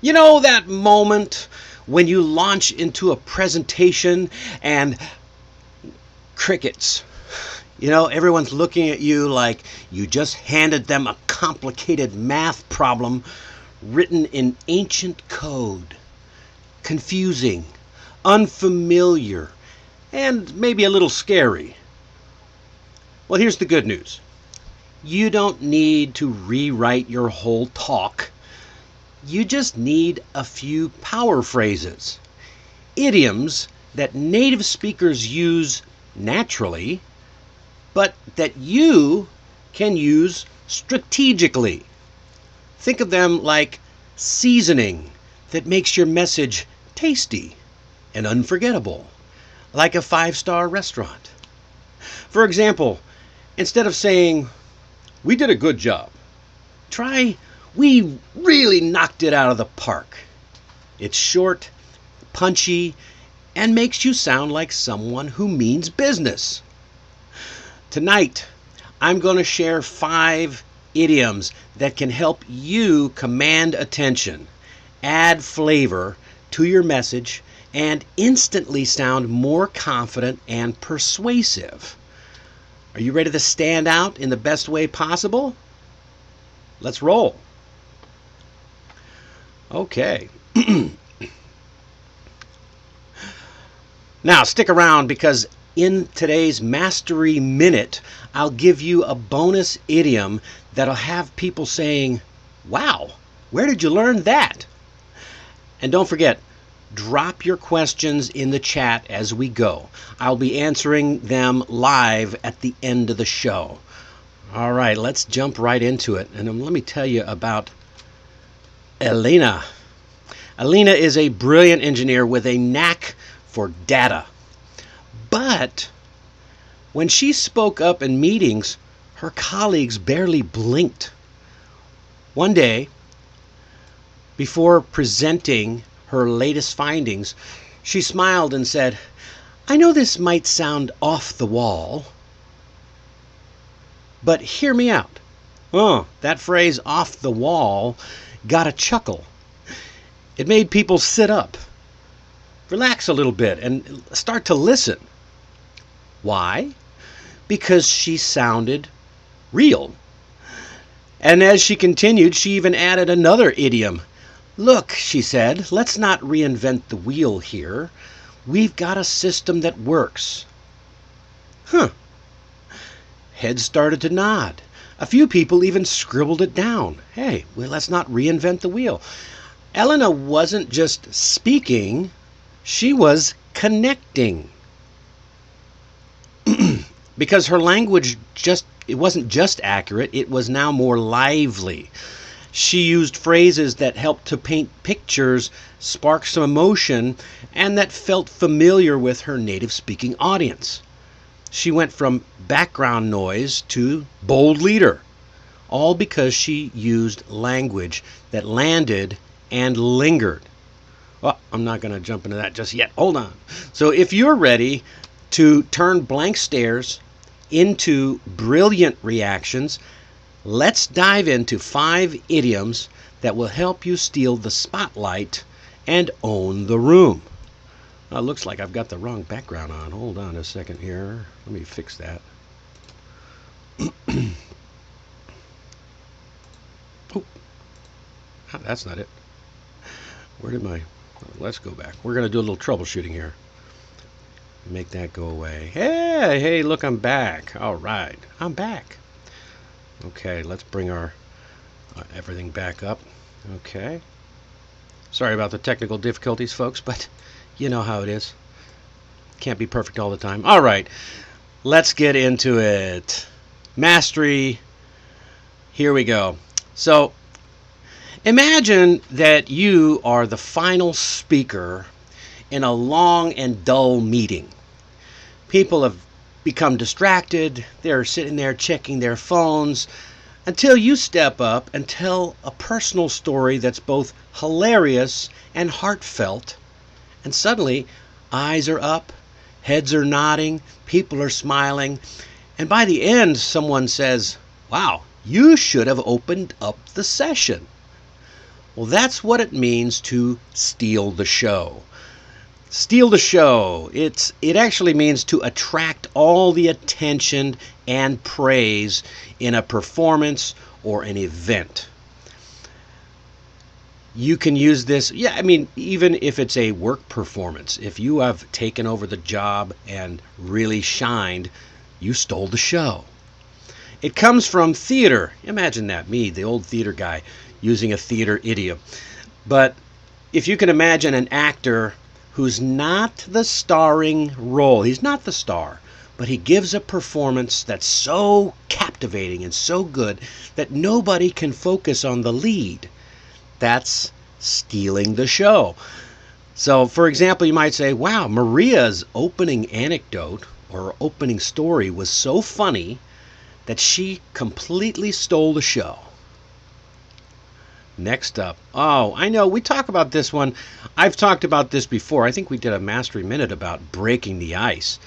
You know that moment when you launch into a presentation and crickets. Everyone's looking at you like you just handed them a complicated math problem written in ancient code. Confusing, unfamiliar, and maybe a little scary. Well, here's the good news. You don't need to rewrite your whole talk. You just need a few power phrases, idioms that native speakers use naturally, but that you can use strategically. Think of them like seasoning that makes your message tasty and unforgettable, like a five-star restaurant. For example, instead of saying, "We did a good job," try, "We really knocked it out of the park." It's short, punchy, and makes you sound like someone who means business. Tonight, I'm going to share 5 idioms that can help you command attention, add flavor to your message, and instantly sound more confident and persuasive. Are you ready to stand out in the best way possible? Let's roll. Okay. Now, stick around because in today's Mastery Minute, I'll give you a bonus idiom that'll have people saying, "Wow, where did you learn that?" And don't forget, drop your questions in the chat as we go. I'll be answering them live at the end of the show. All right, let's jump right into it. And let me tell you about Elena. Elena is a brilliant engineer with a knack for data. But when she spoke up in meetings, her colleagues barely blinked. One day, before presenting her latest findings, she smiled and said, "I know this might sound off the wall, but hear me out." Oh, that phrase, "off the wall," got a chuckle. It made people sit up, relax a little bit, and start to listen. Why? Because she sounded real. And as she continued, she even added another idiom. "Look," she said, "let's not reinvent the wheel here. We've got a system that works." Huh. Heads started to nod. A few people even scribbled it down. Hey, well, let's not reinvent the wheel. Elena wasn't just speaking, she was connecting. Because her language it wasn't just accurate, it was now more lively. She used phrases that helped to paint pictures, spark some emotion, and that felt familiar with her native speaking audience. She went from background noise to bold leader, all because she used language that landed and lingered. Well, I'm not going to jump into that just yet. Hold on. So if you're ready to turn blank stares into brilliant reactions, let's dive into 5 idioms that will help you steal the spotlight and own the room. It looks like I've got the wrong background on. Hold on a second here. Let me fix that. Oh, that's not it. Where did my... Let's go back. We're going to do a little troubleshooting here. Make that go away. Hey, look, I'm back. All right, I'm back. Okay, let's bring our everything back up. Okay. Sorry about the technical difficulties, folks, but you know how it is. Can't be perfect all the time. All right, let's get into it. Mastery. Here we go. So, imagine that you are the final speaker in a long and dull meeting. People have become distracted. They're sitting there checking their phones until you step up and tell a personal story that's both hilarious and heartfelt. And suddenly, eyes are up, heads are nodding, people are smiling, and by the end, someone says, "Wow, you should have opened up the session." Well, that's what it means to steal the show. Steal the show. It actually means to attract all the attention and praise in a performance or an event. You can use this, even if it's a work performance. If you have taken over the job and really shined, you stole the show. It comes from theater. Imagine that, me, the old theater guy, using a theater idiom. But if you can imagine an actor who's not the starring role, he's not the star, but he gives a performance that's so captivating and so good that nobody can focus on the lead. That's stealing the show. So, for example, you might say, wow, Maria's opening anecdote or opening story was so funny that she completely stole the show. Next up, I know, we talk about this one. I've talked about this before. I think we did a Mastery Minute about breaking the ice.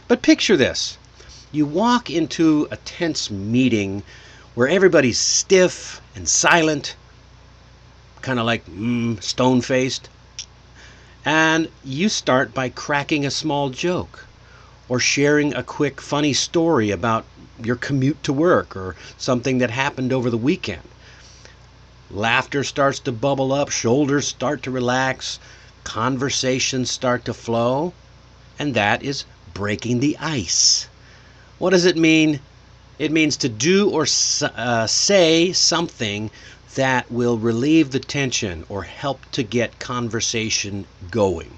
But picture this. You walk into a tense meeting where everybody's stiff and silent, kind of like stone-faced, and you start by cracking a small joke or sharing a quick funny story about your commute to work or something that happened over the weekend. Laughter starts to bubble up, shoulders start to relax, conversations start to flow, and that is breaking the ice. What does it mean? It means to do or say something that will relieve the tension or help to get conversation going.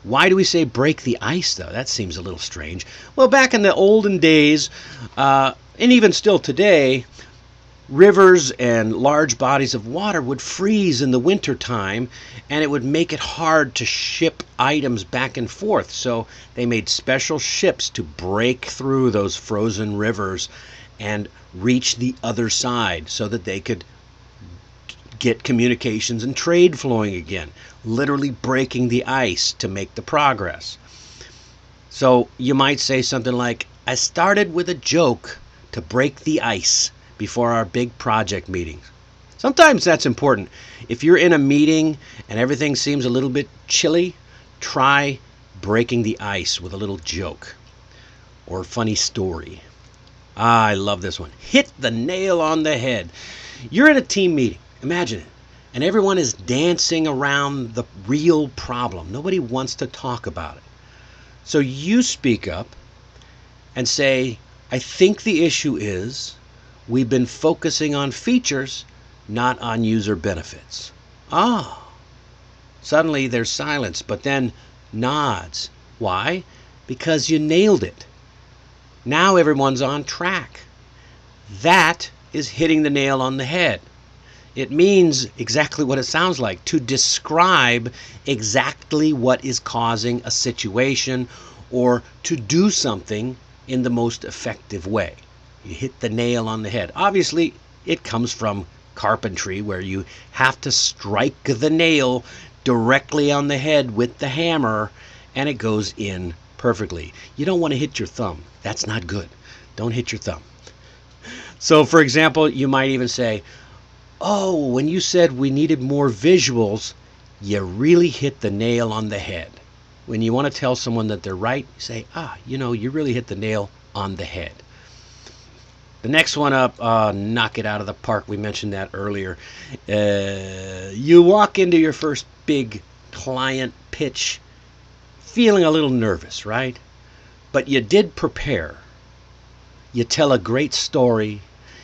Why do we say break the ice, though? That seems a little strange. Well, back in the olden days, and even still today, rivers and large bodies of water would freeze in the wintertime, and it would make it hard to ship items back and forth. So they made special ships to break through those frozen rivers and reach the other side so that they could get communications and trade flowing again, literally breaking the ice to make the progress. So you might say something like, I started with a joke to break the ice before our big project meetings. Sometimes that's important. If you're in a meeting and everything seems a little bit chilly, try breaking the ice with a little joke or funny story. I love this one. Hit the nail on the head. You're in a team meeting. Imagine it. And everyone is dancing around the real problem. Nobody wants to talk about it. So you speak up and say, I think the issue is we've been focusing on features, not on user benefits. Suddenly there's silence, but then nods. Why? Because you nailed it. Now everyone's on track. That is hitting the nail on the head. It means exactly what it sounds like, to describe exactly what is causing a situation or to do something in the most effective way. You hit the nail on the head. Obviously, it comes from carpentry, where you have to strike the nail directly on the head with the hammer, and it goes in perfectly. You don't want to hit your thumb. That's not good. Don't hit your thumb. So, for example, you might even say, when you said we needed more visuals, you really hit the nail on the head. When you want to tell someone that they're right, you say, you really hit the nail on the head. The next one up, knock it out of the park. We mentioned that earlier. You walk into your first big client pitch feeling a little nervous, right? But you did prepare. You tell a great story.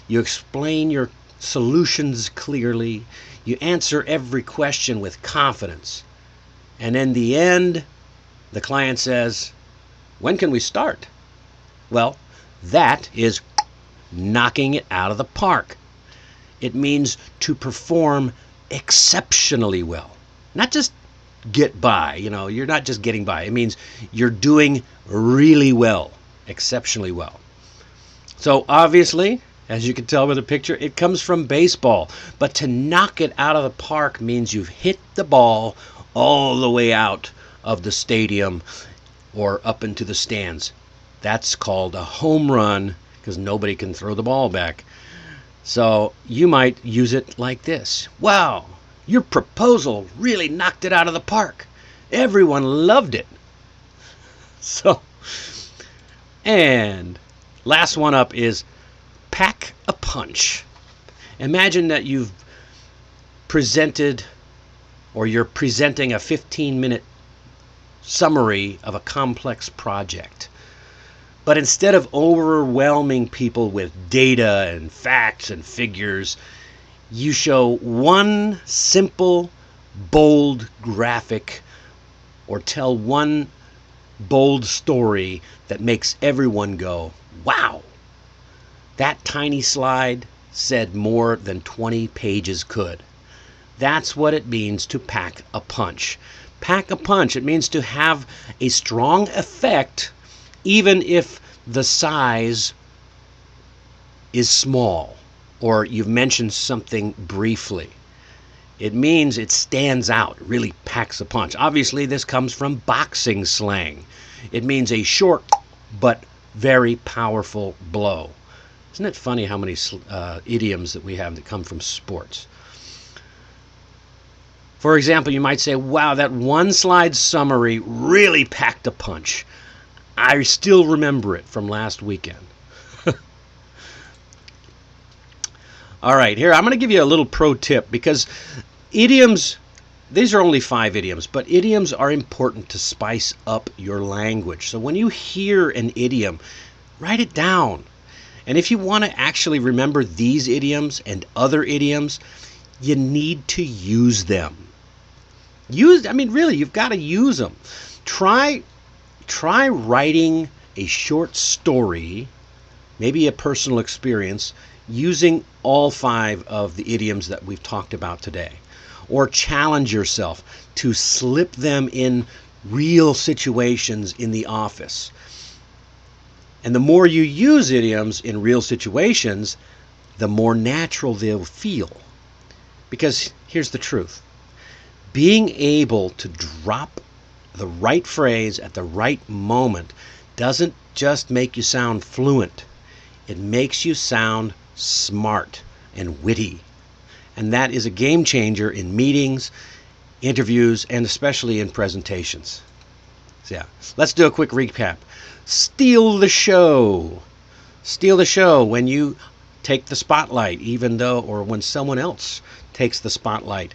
You explain your solutions clearly. You answer every question with confidence. And in the end, the client says, when can we start? Well, that is knocking it out of the park. It means to perform exceptionally well. Not just get by, you're not just getting by. It means you're doing really well, exceptionally well. So obviously, as you can tell by the picture, it comes from baseball. But to knock it out of the park means you've hit the ball all the way out of the stadium or up into the stands. That's called a home run, because nobody can throw the ball back. So you might use it like this. Wow, your proposal really knocked it out of the park. Everyone loved it. So, and last one up is pack a punch. Imagine that you've presented or you're presenting a 15-minute summary of a complex project. But instead of overwhelming people with data and facts and figures, you show one simple, bold graphic or tell one bold story that makes everyone go, wow, that tiny slide said more than 20 pages could. That's what it means to pack a punch. Pack a punch, it means to have a strong effect even if the size is small or you've mentioned something briefly. It means it stands out, it really packs a punch. Obviously, this comes from boxing slang. It means a short but very powerful blow. Isn't it funny how many idioms that we have that come from sports? For example, you might say, wow, that one slide summary really packed a punch. I still remember it from last weekend. All right, here, I'm going to give you a little pro tip because idioms, these are only 5 idioms, but idioms are important to spice up your language. So when you hear an idiom, write it down. And if you want to actually remember these idioms and other idioms, you need to use them. Really, you've got to use them. Try writing a short story, maybe a personal experience, using all 5 of the idioms that we've talked about today. Or challenge yourself to slip them in real situations in the office. And the more you use idioms in real situations, the more natural they'll feel. Because here's the truth. Being able to drop the right phrase at the right moment doesn't just make you sound fluent. It makes you sound smart and witty. And that is a game changer in meetings, interviews, and especially in presentations. So yeah, let's do a quick recap. Steal the show. Steal the show when you take the spotlight, or when someone else takes the spotlight,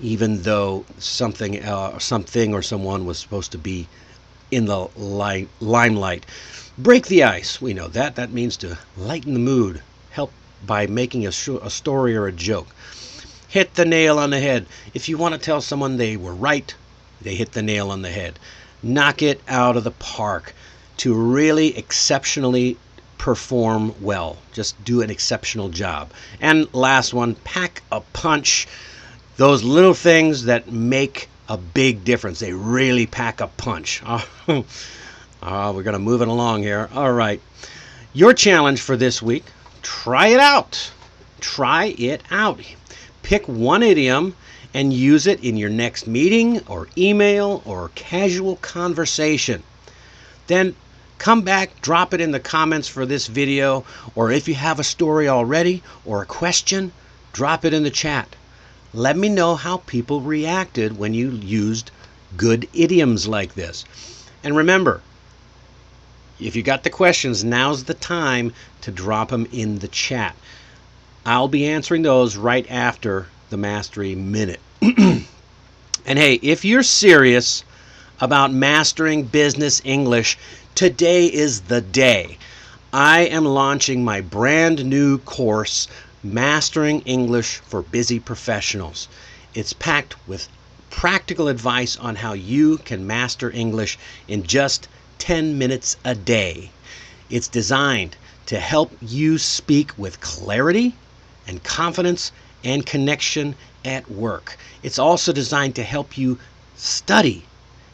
even though something or someone was supposed to be in the limelight. Break the ice. We know that. That means to lighten the mood. Help by making a story or a joke. Hit the nail on the head. If you want to tell someone they were right, they hit the nail on the head. Knock it out of the park. To really exceptionally perform well. Just do an exceptional job. And last one, pack a punch. Those little things that make a big difference. They really pack a punch. We're going to move it along here. All right. Your challenge for this week, try it out. Try it out. Pick one idiom and use it in your next meeting or email or casual conversation. Then come back, drop it in the comments for this video, or if you have a story already or a question, drop it in the chat. Let me know how people reacted when you used good idioms like this. And remember, if you got the questions, now's the time to drop them in the chat. I'll be answering those right after the Mastery Minute. And hey, if you're serious about mastering business English, today is the day. I am launching my brand new course, Mastering English for Busy Professionals. It's packed with practical advice on how you can master English in just 10 minutes a day. It's designed to help you speak with clarity and confidence and connection at work. It's also designed to help you study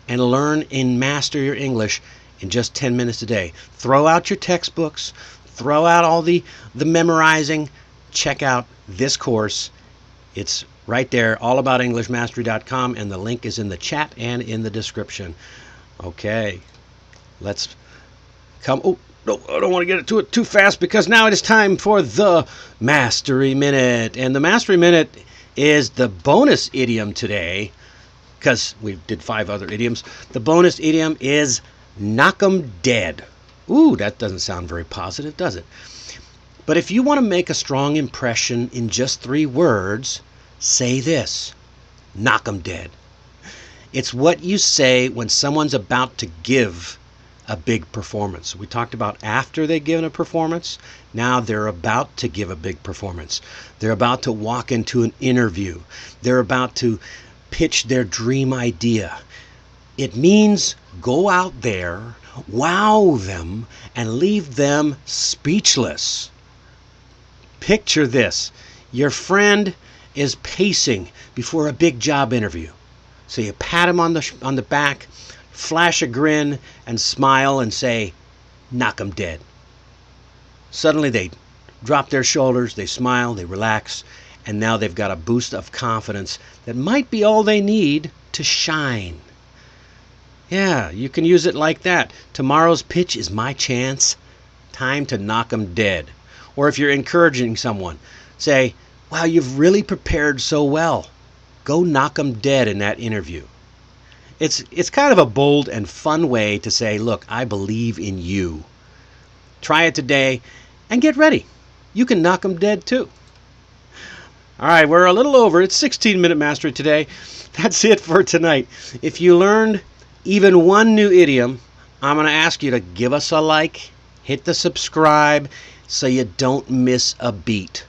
and learn and master your English in just 10 minutes a day. Throw out your textbooks, throw out all the memorizing. Check out this course. It's right there, allaboutEnglishMastery.com, and the link is in the chat and in the description. Okay, let's come. Oh, No, I don't want to get into it too fast because now it is time for the Mastery Minute. And the Mastery Minute is the bonus idiom today because we did 5 other idioms. The bonus idiom is knock 'em dead. Ooh, that doesn't sound very positive, does it? But if you want to make a strong impression in just 3 words, say this: knock 'em dead. It's what you say when someone's about to give a big performance. We talked about after they've given a performance. Now they're about to give a big performance. They're about to walk into an interview. They're about to pitch their dream idea. It means go out there, wow them, and leave them speechless. Picture this. Your friend is pacing before a big job interview. So you pat him on the back, flash a grin, and smile and say, knock 'em dead. Suddenly they drop their shoulders, they smile, they relax, and now they've got a boost of confidence that might be all they need to shine. Yeah, you can use it like that. Tomorrow's pitch is my chance. Time to knock 'em dead. Or if you're encouraging someone, say, wow, you've really prepared so well. Go knock 'em dead in that interview. It's kind of a bold and fun way to say, look, I believe in you. Try it today and get ready. You can knock 'em dead too. All right, we're a little over. It's 16-minute mastery today. That's it for tonight. If you learned even one new idiom, I'm going to ask you to give us a like, hit the subscribe so you don't miss a beat.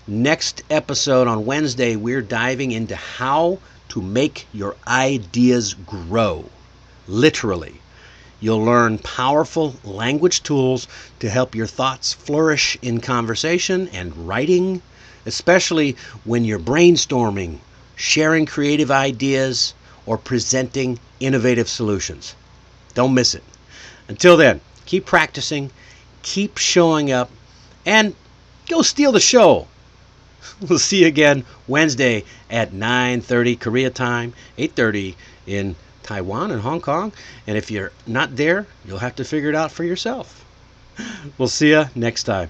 Next episode on Wednesday, we're diving into how to make your ideas grow. Literally. You'll learn powerful language tools to help your thoughts flourish in conversation and writing, especially when you're brainstorming, sharing creative ideas, or presenting innovative solutions. Don't miss it. Until then, keep practicing, keep showing up, and go steal the show. We'll see you again Wednesday at 9:30 Korea time, 8:30 in Taiwan and Hong Kong. And if you're not there, you'll have to figure it out for yourself. We'll see you next time.